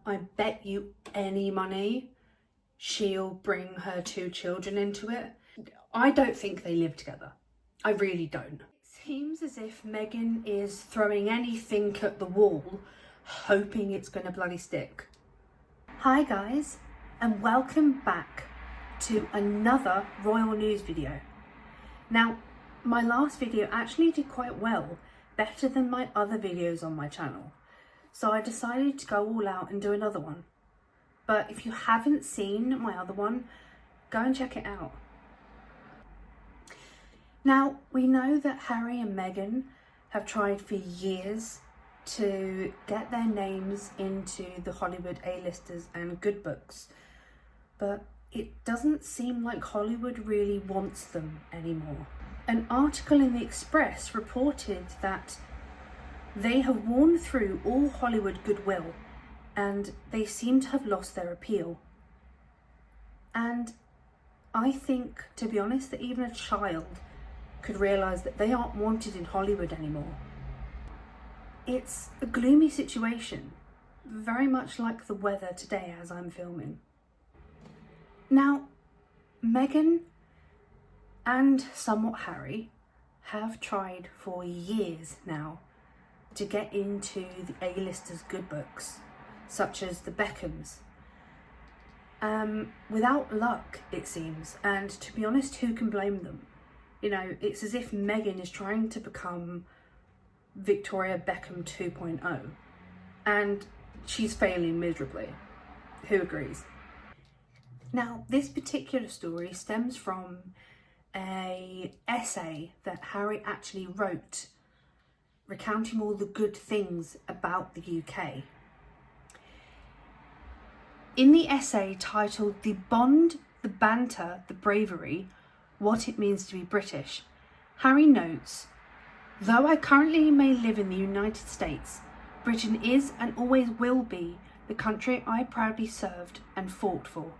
I bet you any money she'll bring her 2 children into it. I don't think they live together. I really don't. It seems as if Meghan is throwing anything at the wall, hoping it's going to bloody stick. Hi guys, and welcome back to another royal news video. Now, my last video actually did quite well, better than my other videos on my channel. So I decided to go all out and do another one. But if you haven't seen my other one, go and check it out. Now, we know that Harry and Meghan have tried for years to get their names into the Hollywood A-listers and good books, but it doesn't seem like Hollywood really wants them anymore. An article in the Express reported that they have worn through all Hollywood goodwill and they seem to have lost their appeal. And I think, to be honest, that even a child could realise that they aren't wanted in Hollywood anymore. It's a gloomy situation, very much like the weather today as I'm filming. Now, Meghan and somewhat Harry have tried for years now to get into the A-listers' good books, such as the Beckhams. Without luck, it seems, and to be honest, who can blame them? You know, it's as if Meghan is trying to become Victoria Beckham 2.0, and she's failing miserably. Who agrees? Now, this particular story stems from an essay that Harry actually wrote, recounting all the good things about the UK. In the essay titled "The Bond, the Banter, the Bravery, What It Means to be British," Harry notes, "Though I currently may live in the United States, Britain is and always will be the country I proudly served and fought for.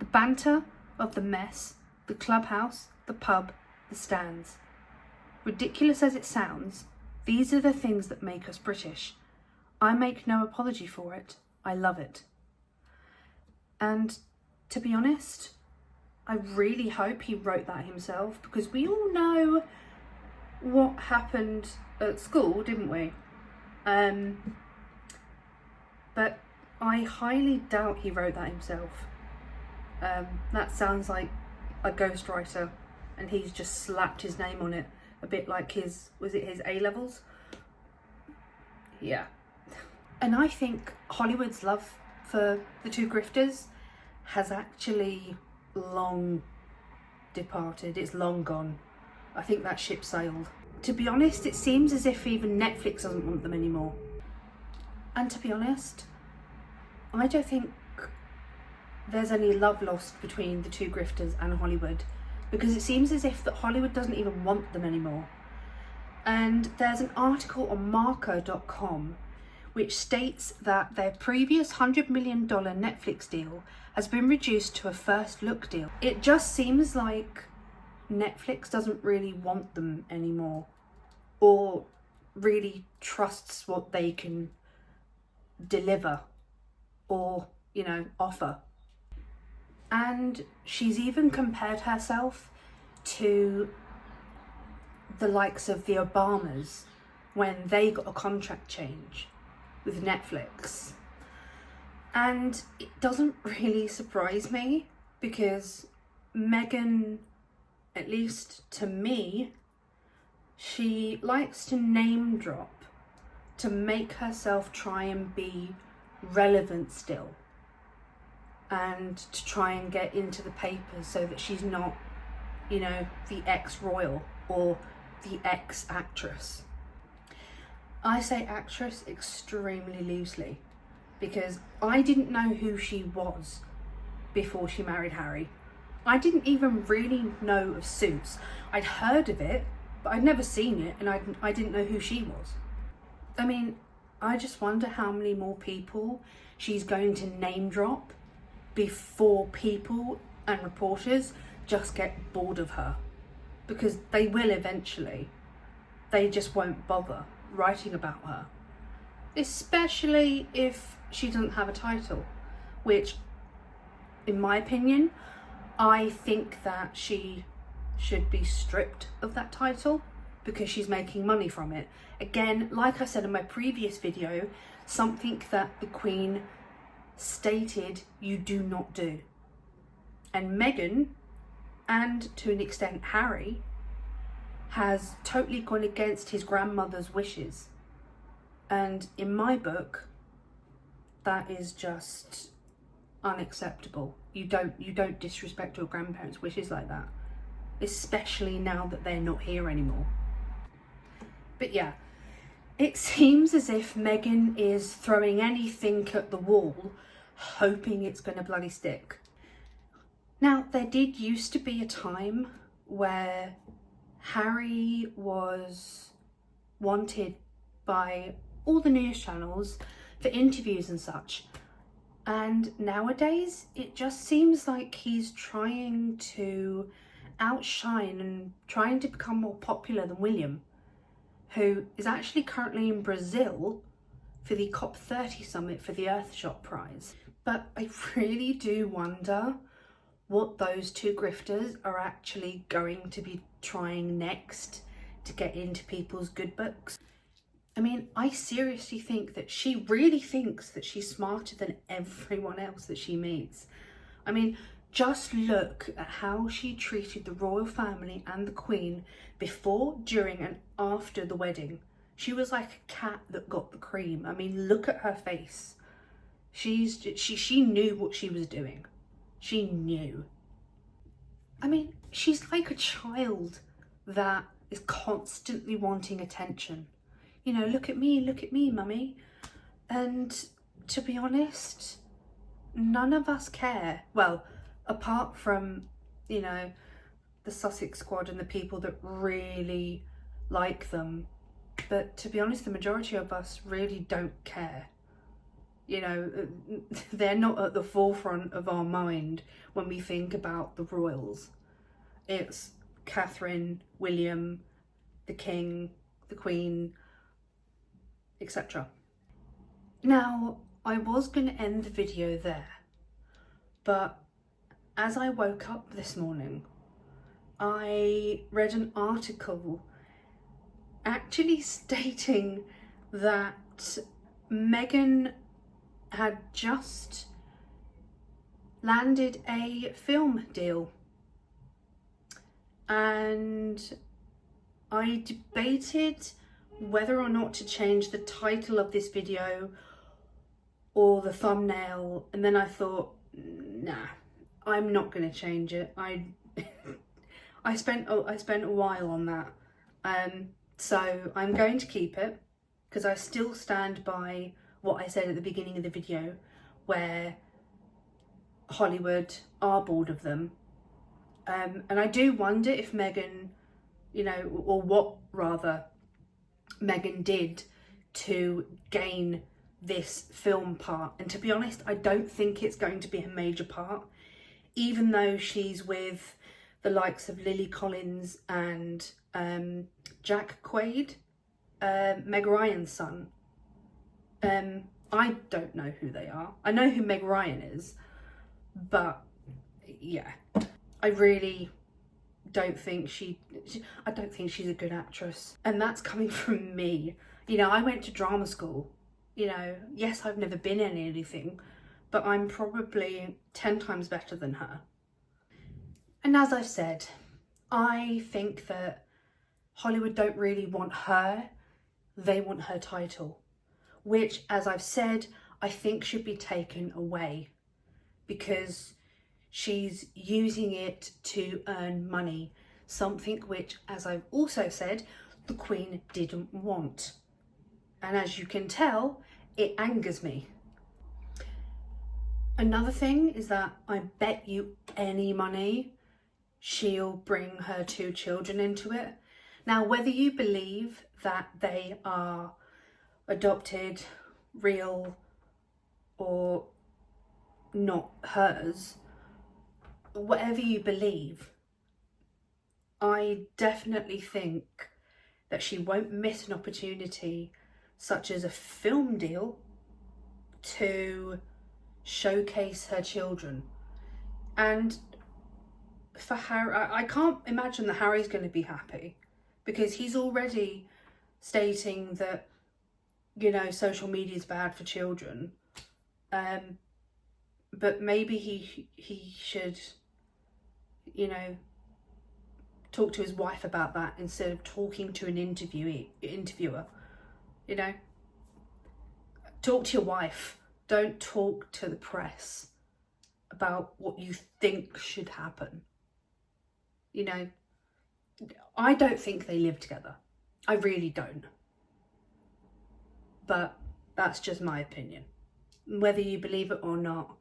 The banter of the mess, the clubhouse, the pub, the stands. Ridiculous as it sounds, these are the things that make us British. I make no apology for it. I love it." And to be honest, I really hope he wrote that himself, because we all know what happened at school, didn't we? But I highly doubt he wrote that himself. That sounds like a ghostwriter and he's just slapped his name on it, a bit like his A-levels? Yeah. And I think Hollywood's love for the 2 grifters has actually long departed. It's long gone. I think that ship sailed. To be honest, it seems as if even Netflix doesn't want them anymore. And to be honest, I don't think there's any love lost between the 2 grifters and Hollywood, because it seems as if that Hollywood doesn't even want them anymore. And there's an article on Marker.com which states that their previous $100 million Netflix deal has been reduced to a first look deal. It just seems like Netflix doesn't really want them anymore, or really trusts what they can deliver or, you know, offer. And she's even compared herself to the likes of the Obamas when they got a contract change with Netflix. And it doesn't really surprise me, because Meghan, at least to me, she likes to name drop to make herself try and be relevant still, and to try and get into the papers so that she's not, you know, the ex-royal or the ex-actress. I say actress extremely loosely, because I didn't know who she was before she married Harry. I didn't even really know of Suits. I'd heard of it, but I'd never seen it, and I didn't know who she was. I mean, I just wonder how many more people she's going to name drop before people and reporters just get bored of her, because they will eventually. They just won't bother writing about her, especially if she doesn't have a title, which, in my opinion, I think that she should be stripped of that title because she's making money from it. Again, like I said in my previous video, something that the Queen stated you do not do. And Meghan, and to an extent Harry, has totally gone against his grandmother's wishes. And in my book, that is just unacceptable. You don't disrespect your grandparents' wishes like that, especially now that they're not here anymore. But yeah, it seems as if Meghan is throwing anything at the wall, hoping it's going to bloody stick. Now, there did used to be a time where Harry was wanted by all the news channels for interviews and such. And nowadays, it just seems like he's trying to outshine and trying to become more popular than William, who is actually currently in Brazil for the COP30 summit for the Earthshot Prize. But I really do wonder what those two grifters are actually going to be trying next to get into people's good books. I mean, I seriously think that she really thinks that she's smarter than everyone else that she meets. I mean, just look at how she treated the royal family and the Queen before, during and after the wedding. She was like a cat that got the cream. I mean, look at her face. She knew what she was doing. She knew. I mean, she's like a child that is constantly wanting attention. You know, look at me, mummy. And to be honest, none of us care. Well, apart from, you know, the Sussex squad and the people that really like them. But to be honest, the majority of us really don't care. You know, they're not at the forefront of our mind when we think about the royals. It's Catherine, William, the King, the Queen, etc. Now, I was going to end the video there, but as I woke up this morning, I read an article actually stating that Meghan had just landed a film deal, and I debated whether or not to change the title of this video or the thumbnail, and then I thought, nah, I'm not going to change it. I spent a while on that, so I'm going to keep it because I still stand by what I said at the beginning of the video, where Hollywood are bored of them, and I do wonder if Meghan, you know, or what rather Meghan did to gain this film part. And to be honest, I don't think it's going to be a major part, even though she's with the likes of Lily Collins and Jack Quaid, Meg Ryan's son. I don't know who they are. I know who Meg Ryan is, but yeah, I really don't think I don't think she's a good actress. And that's coming from me. You know, I went to drama school. You know, yes, I've never been in anything, but I'm probably 10 times better than her. And as I've said, I think that Hollywood don't really want her, they want her title, which, as I've said, I think should be taken away because she's using it to earn money, something which, as I've also said, the Queen didn't want. And as you can tell, it angers me. Another thing is that I bet you any money she'll bring her 2 children into it. Now, whether you believe that they are adopted, real, or not hers, whatever you believe, I definitely think that she won't miss an opportunity such as a film deal to showcase her children. And for Harry, I can't imagine that Harry's going to be happy, because he's already stating that, you know, social media is bad for children. But maybe he should, you know, talk to his wife about that instead of talking to an interviewer. You know, talk to your wife. Don't talk to the press about what you think should happen. You know, I don't think they live together. I really don't. But that's just my opinion. Whether you believe it or not,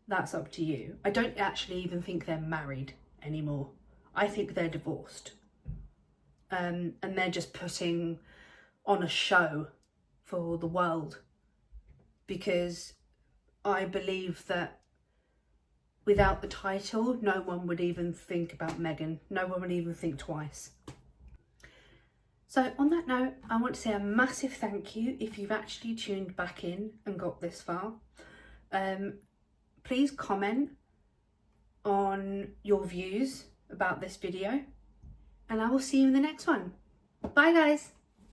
that's up to you. I don't actually even think they're married anymore. I think they're divorced. And they're just putting on a show for the world, because I believe that without the title, no one would even think about Meghan. No one would even think twice. So on that note, I want to say a massive thank you if you've actually tuned back in and got this far. Please comment on your views about this video, and I will see you in the next one. Bye guys.